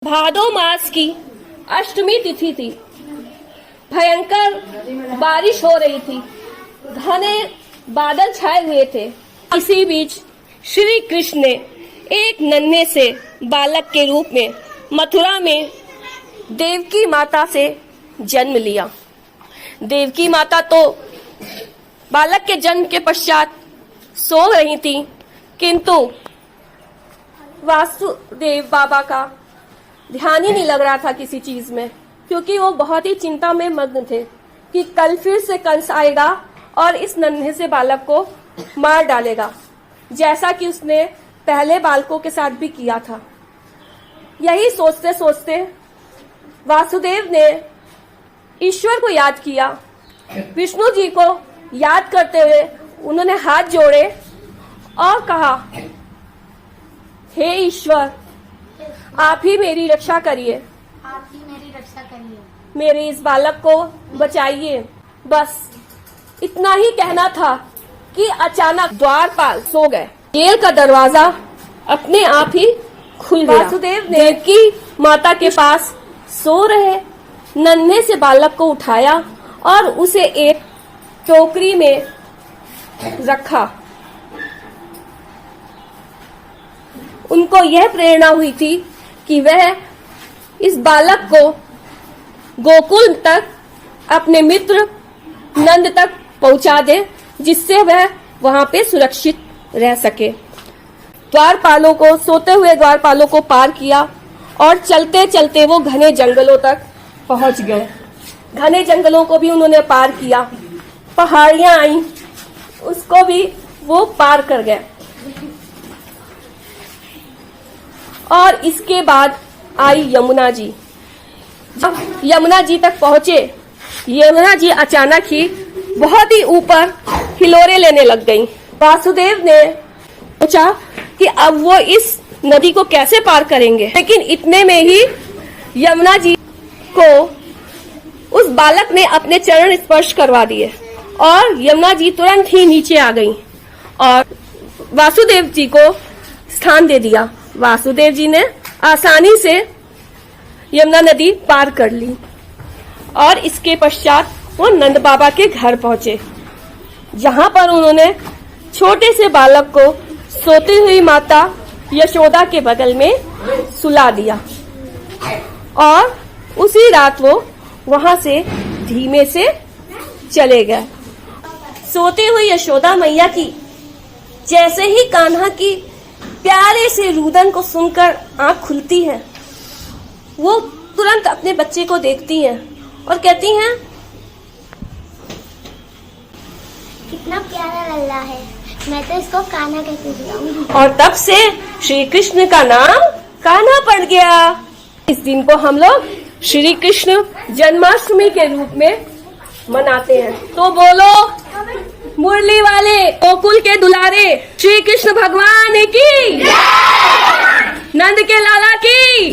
भादो मास की अष्टमी तिथि थी। भयंकर बारिश हो रही थी, घने बादल छाए हुए थे। इसी बीच श्री कृष्ण ने एक नन्हे से बालक के रूप में मथुरा में देवकी माता से जन्म लिया। देवकी माता तो बालक के जन्म के पश्चात सो रही थी, किंतु वासुदेव बाबा का ध्यान ही नहीं लग रहा था किसी चीज में, क्योंकि वो बहुत ही चिंता में मग्न थे कि कल फिर से कंस आएगा और इस नन्हे से बालक को मार डालेगा, जैसा कि उसने पहले बालकों के साथ भी किया था। यही सोचते सोचते वासुदेव ने ईश्वर को याद किया। विष्णु जी को याद करते हुए उन्होंने हाथ जोड़े और कहा, हे ईश्वर, आप ही मेरी रक्षा करिए, आप ही मेरी रक्षा करिए, मेरे इस बालक को बचाइए। बस इतना ही कहना था कि अचानक द्वारपाल सो गए। जेल का दरवाजा अपने आप ही खुल गया। वासुदेव ने देवकी माता के पास सो रहे नन्हे से बालक को उठाया और उसे एक टोकरी में रखा। उनको यह प्रेरणा हुई थी कि वह इस बालक को गोकुल तक अपने मित्र नंद तक पहुंचा दे, जिससे वह वहां पे सुरक्षित रह सके। द्वारपालों को, सोते हुए द्वारपालों को पार किया और चलते चलते वो घने जंगलों तक पहुंच गए। घने जंगलों को भी उन्होंने पार किया, पहाड़ियां आई, उसको भी वो पार कर गए। और इसके बाद आई यमुना जी। जब यमुना जी तक पहुंचे, यमुना जी अचानक ही बहुत ही ऊपर हिलोरे लेने लग गईं। वासुदेव ने सोचा कि अब वो इस नदी को कैसे पार करेंगे, लेकिन इतने में ही यमुना जी को उस बालक ने अपने चरण स्पर्श करवा दिए और यमुना जी तुरंत ही नीचे आ गईं और वासुदेव जी को स्थान दे दिया। वासुदेव जी ने आसानी से यमुना नदी पार कर ली और इसके पश्चात वो नंद बाबा के घर पहुंचे, जहां पर उन्होंने छोटे से बालक को सोती हुई माता यशोदा के बगल में सुला दिया और उसी रात वो वहां से धीमे से चले गए। सोती हुई यशोदा मैया की जैसे ही कान्हा की प्यारे से रुदन को सुनकर आंख खुलती है, वो तुरंत अपने बच्चे को देखती हैं और कहती हैं, कितना प्यारा लल्ला है, मैं तो इसको कान्हा कहते बुलाऊंगी। और तब से श्री कृष्ण का नाम कान्हा पड़ गया। इस दिन को हम लोग श्री कृष्ण जन्माष्टमी के रूप में मनाते हैं। तो बोलो, मुरली वाले गोकुल के दुलारे श्री कृष्ण भगवान की, नंद के लाला की।